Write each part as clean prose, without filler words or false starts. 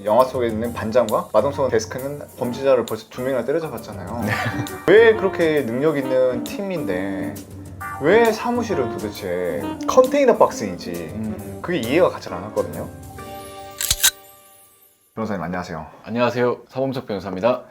영화 속에 있는 반장과 마동석 데스크는 범죄자를 벌써 2명이나 때려잡았잖아요. 왜 그렇게 능력 있는 팀인데 왜 사무실은 도대체 컨테이너 박스인지 그게 이해가 가지 않았거든요. 변호사님 안녕하세요. 안녕하세요. 서범석 변호사입니다.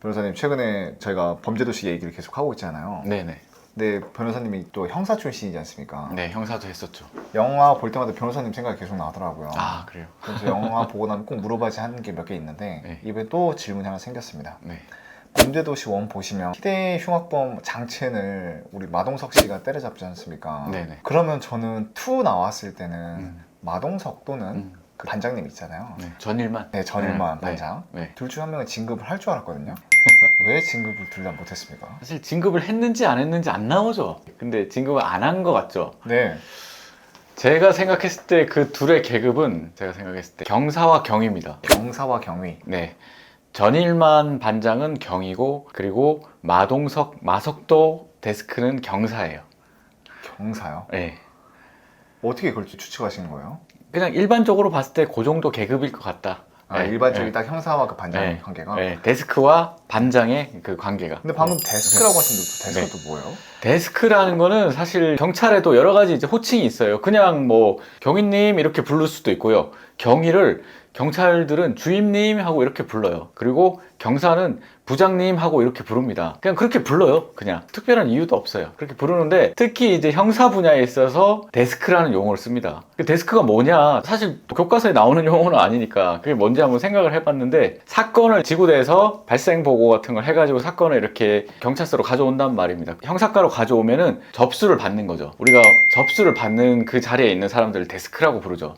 변호사님 최근에 저희가 범죄도시 얘기를 계속 하고 있잖아요. 네네. 근데 변호사님이 또 형사 출신이지 않습니까? 네, 형사도 했었죠. 영화 볼 때마다 변호사님 생각이 계속 나더라고요. 아, 그래요? 그래서 영화 보고 나면 꼭 물어봐야지 하는 게 몇 개 있는데 네. 이번에 또 질문이 하나 생겼습니다. 네. 범죄도시 1 보시면 희대 흉악범 장첸을 우리 마동석 씨가 때려잡지 않습니까? 네네. 그러면 저는 2 나왔을 때는 마동석 또는 그 반장님 있잖아요. 네. 전일만. 네, 전일만 네. 반장. 네. 둘 중 한 명은 진급을 할 줄 알았거든요. 왜 진급을 둘 다 못했습니까? 사실 진급을 했는지 안 했는지 안 나오죠. 근데 진급을 안 한 것 같죠. 네. 제가 생각했을 때 그 둘의 계급은 제가 생각했을 때 경사와 경위입니다. 경사와 경위. 네. 전일만 반장은 경이고 그리고 마석도 데스크는 경사예요. 경사요? 네. 어떻게 그걸 추측하신 거예요? 그냥 일반적으로 봤을 때 그 정도 계급일 것 같다. 아, 네. 일반적인 네. 딱 형사와 그 반장 네. 관계가? 네. 데스크와 반장의 그 관계가. 근데 방금 데스크라고 하셨는데 데스크가 또 뭐예요? 데스크라는 거는 사실 경찰에도 여러 가지 이제 호칭이 있어요. 그냥 뭐 경위님 이렇게 부를 수도 있고요. 경위를 경찰들은 주임님 하고 이렇게 불러요. 그리고 경사는 부장님 하고 이렇게 부릅니다. 그냥 그렇게 불러요. 그냥 특별한 이유도 없어요. 그렇게 부르는데 특히 이제 형사 분야에 있어서 데스크라는 용어를 씁니다. 그 데스크가 뭐냐? 사실 교과서에 나오는 용어는 아니니까 그게 뭔지 한번 생각을 해봤는데 사건을 지구대에서 발생 보고 같은 걸 해가지고 사건을 이렇게 경찰서로 가져온단 말입니다. 형사과로 가져오면은 접수를 받는 거죠. 우리가 접수를 받는 그 자리에 있는 사람들을 데스크라고 부르죠.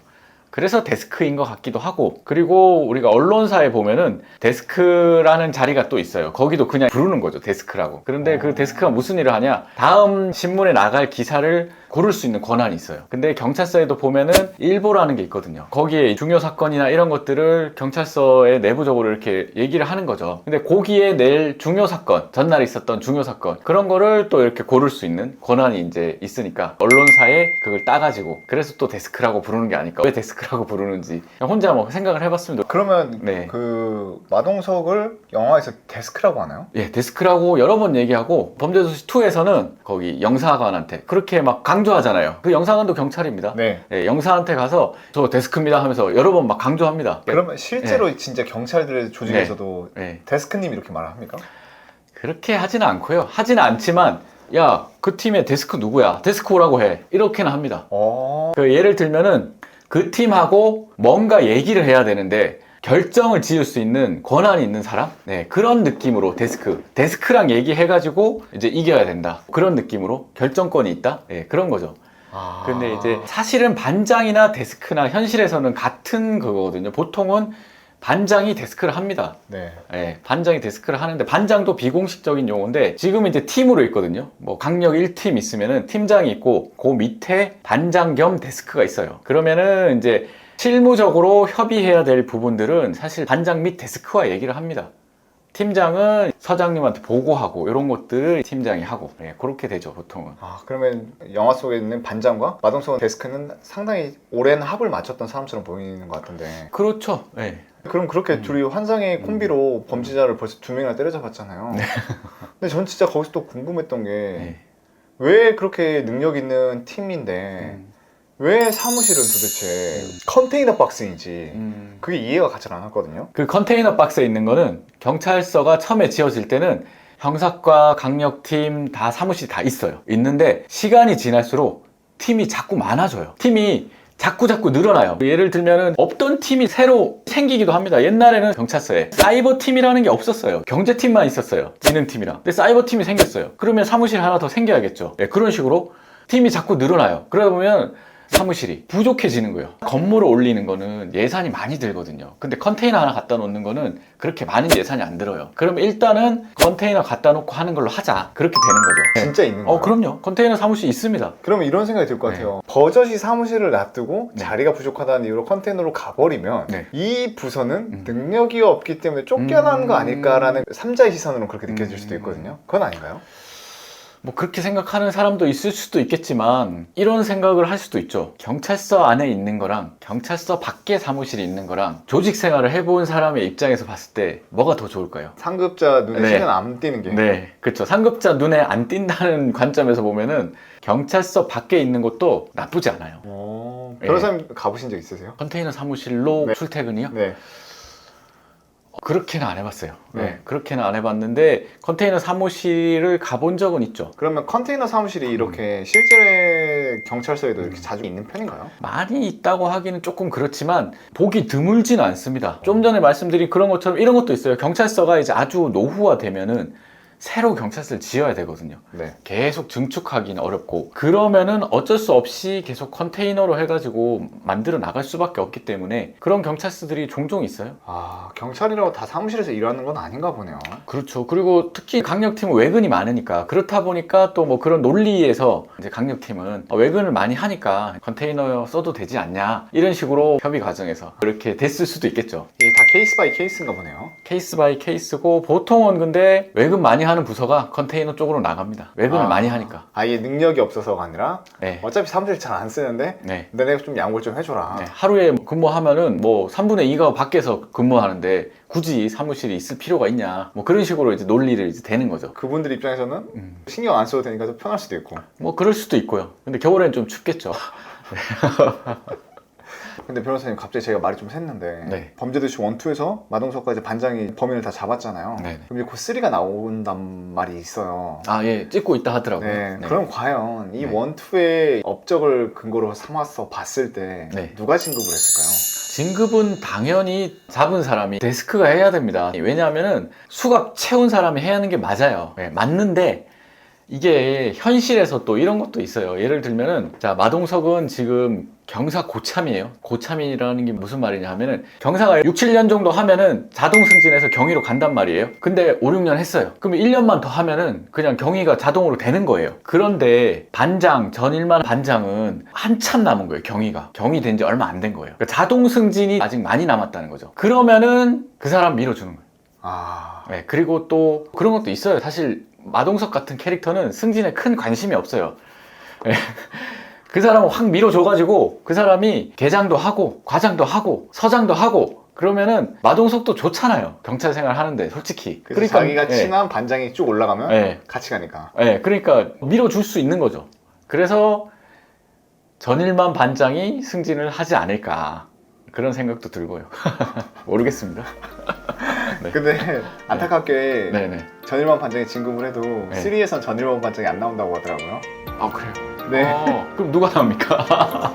그래서 데스크인 것 같기도 하고, 그리고 우리가 언론사에 보면은 데스크라는 자리가 또 있어요. 거기도 그냥 부르는 거죠, 데스크라고. 그런데 그 데스크가 무슨 일을 하냐? 다음 신문에 나갈 기사를 고를 수 있는 권한이 있어요. 근데 경찰서에도 보면은 일보라는 게 있거든요. 거기에 중요 사건이나 이런 것들을 경찰서에 내부적으로 이렇게 얘기를 하는 거죠. 근데 거기에 낼 중요 사건, 전날 있었던 중요 사건, 그런 거를 또 이렇게 고를 수 있는 권한이 이제 있으니까 언론사에 그걸 따가지고, 그래서 또 데스크라고 부르는 게 아닐까. 왜 데스크라고 부르는지 혼자 뭐 생각을 해봤습니다. 그러면 네. 그 마동석을 영화에서 데스크라고 하나요? 예, 데스크라고 여러 번 얘기하고 범죄도시 2에서는 거기 영사관한테 그렇게 막 강조하잖아요. 그 영사관도 경찰입니다. 네. 예, 영사한테 가서 저 데스크입니다 하면서 여러 번 막 강조합니다. 그러면 실제로 진짜 경찰들의 조직에서도 네. 데스크님 이렇게 말을 합니까? 그렇게 하지는 않고요. 하지는 않지만 야, 그 팀의 데스크 누구야? 데스크 오라고 해. 이렇게는 합니다. 그 예를 들면은 그 팀하고 뭔가 얘기를 해야 되는데 결정을 지을 수 있는 권한이 있는 사람? 네, 그런 느낌으로 데스크랑 얘기해가지고 이제 이겨야 된다. 그런 느낌으로 결정권이 있다? 네, 그런 거죠. 근데 이제 사실은 반장이나 데스크나 현실에서는 같은 그거거든요. 보통은 반장이 데스크를 합니다. 네. 네, 반장이 데스크를 하는데 반장도 비공식적인 용어인데 지금 이제 팀으로 있거든요. 뭐 강력 1팀 있으면은 팀장이 있고 그 밑에 반장 겸 데스크가 있어요. 그러면은 이제 실무적으로 협의해야 될 부분들은 사실 반장 및 데스크와 얘기를 합니다. 팀장은 서장님한테 보고하고 이런 것들을 팀장이 하고, 네, 그렇게 되죠 보통은. 그러면 영화 속에 있는 반장과 마동석 데스크는 상당히 오랜 합을 맞췄던 사람처럼 보이는 것 같은데. 그렇죠. 네. 그럼 그렇게 둘이 환상의 콤비로 범죄자를 벌써 2명이나 때려잡았잖아요. 근데 전 진짜 거기서 또 궁금했던 게 왜 그렇게 능력 있는 팀인데 왜 사무실은 도대체 컨테이너 박스인지 그게 이해가 가지 않았거든요. 그 컨테이너 박스에 있는 거는 경찰서가 처음에 지어질 때는 형사과, 강력팀 다 사무실이 다 있어요. 있는데 시간이 지날수록 팀이 자꾸 많아져요. 팀이 자꾸 늘어나요. 예를 들면은 없던 팀이 새로 생기기도 합니다. 옛날에는 경찰서에 사이버 팀이라는 게 없었어요. 경제팀만 있었어요. 지능팀이랑. 근데 사이버 팀이 생겼어요. 그러면 사무실 하나 더 생겨야겠죠. 네, 그런 식으로 팀이 자꾸 늘어나요. 그러다 보면 사무실이 부족해지는 거예요. 건물을 올리는 거는 예산이 많이 들거든요. 근데 컨테이너 하나 갖다 놓는 거는 그렇게 많은 예산이 안 들어요. 그러면 일단은 컨테이너 갖다 놓고 하는 걸로 하자. 그렇게 되는 거죠. 진짜 있는 거예요? 그럼요. 컨테이너 사무실 있습니다. 그러면 이런 생각이 들 것 같아요. 버젓이 사무실을 놔두고 자리가 부족하다는 이유로 컨테이너로 가버리면 이 부서는 능력이 없기 때문에 쫓겨난 거 아닐까라는 3자의 시선으로 그렇게 느껴질 수도 있거든요. 그건 아닌가요? 뭐 그렇게 생각하는 사람도 있을 수도 있겠지만 이런 생각을 할 수도 있죠. 경찰서 안에 있는 거랑 경찰서 밖에 사무실이 있는 거랑 조직 생활을 해본 사람의 입장에서 봤을 때 뭐가 더 좋을까요? 상급자 눈에 네. 신경 안 띄는 게. 네, 그렇죠. 상급자 눈에 안 띈다는 관점에서 보면은 경찰서 밖에 있는 것도 나쁘지 않아요. 네. 변호사님 가보신 적 있으세요? 컨테이너 사무실로 네. 출퇴근이요? 네. 그렇게는 안 해봤어요. 네. 네. 그렇게는 안 해봤는데 컨테이너 사무실을 가본 적은 있죠. 그러면 컨테이너 사무실이 이렇게 실제 경찰서에도 이렇게 자주 있는 편인가요? 많이 있다고 하기는 조금 그렇지만 보기 드물지는 않습니다. 좀 전에 말씀드린 그런 것처럼 이런 것도 있어요. 경찰서가 이제 아주 노후화되면은 새로 경찰서를 지어야 되거든요. 네. 계속 증축하기는 어렵고 그러면은 어쩔 수 없이 계속 컨테이너로 해가지고 만들어 나갈 수밖에 없기 때문에 그런 경찰서들이 종종 있어요. 아, 경찰이라고 다 사무실에서 일하는 건 아닌가 보네요. 그렇죠. 그리고 특히 강력팀은 외근이 많으니까 그렇다 보니까 또 뭐 그런 논리에서 이제 강력팀은 외근을 많이 하니까 컨테이너 써도 되지 않냐 이런 식으로 협의 과정에서 그렇게 됐을 수도 있겠죠. 이게 다 케이스 바이 케이스인가 보네요. 케이스 바이 케이스고 보통은 근데 외근 많이 하는 부서가 컨테이너 쪽으로 나갑니다. 외근을 많이 하니까. 아예 능력이 없어서가 아니라 네. 어차피 사무실 잘 안 쓰는데 네. 내가 좀 양보를 좀 해줘라. 네, 하루에 근무하면은 뭐 3분의 2가 밖에서 근무하는데 굳이 사무실이 있을 필요가 있냐 뭐 그런 식으로 이제 논리를 이제 되는 거죠. 그분들 입장에서는 신경 안 써도 되니까 좀 편할 수도 있고. 뭐 그럴 수도 있고요. 근데 겨울엔 좀 춥겠죠. 근데 변호사님 갑자기 제가 말이 좀 샜는데 네. 범죄도시 1, 2에서 마동석과 이제 반장이 범인을 다 잡았잖아요. 네. 그럼 이제 곧 3가 나온단 말이 있어요. 아, 예, 찍고 있다 하더라고요. 네. 네. 그럼 과연 이 네. 1, 2의 업적을 근거로 삼아서 봤을 때 네. 누가 진급을 했을까요? 진급은 당연히 잡은 사람이 데스크가 해야 됩니다. 왜냐하면은 수갑 채운 사람이 해야 하는 게 맞아요. 네, 맞는데 이게 현실에서 또 이런 것도 있어요. 예를 들면은 자, 마동석은 지금 경사 고참이에요. 고참이라는 게 무슨 말이냐 하면은 경사가 6, 7년 정도 하면은 자동 승진해서 경위로 간단 말이에요. 근데 5, 6년 했어요. 그럼 1년만 더 하면은 그냥 경위가 자동으로 되는 거예요. 그런데 반장, 전일만 반장은 한참 남은 거예요. 경위가. 경위 된 지 얼마 안 된 거예요. 그러니까 자동 승진이 아직 많이 남았다는 거죠. 그러면은 그 사람 밀어주는 거예요. 아, 네, 그리고 또 그런 것도 있어요. 사실 마동석 같은 캐릭터는 승진에 큰 관심이 없어요. 네. 그 사람을 확 밀어줘가지고 그 사람이 계장도 하고 과장도 하고 서장도 하고 그러면은 마동석도 좋잖아요. 경찰 생활 하는데 솔직히. 그래서 자기가 친한 반장이 쭉 올라가면 네. 같이 가니까. 네, 그러니까 밀어줄 수 있는 거죠. 그래서 전일만 반장이 승진을 하지 않을까 그런 생각도 들고요. 모르겠습니다. 네. 근데 안타깝게 네네. 전일만 반장이 진급을 해도 네. 3에선 전일만 반장이 안 나온다고 하더라고요. 아, 그래요? 네. 그럼 누가 나옵니까?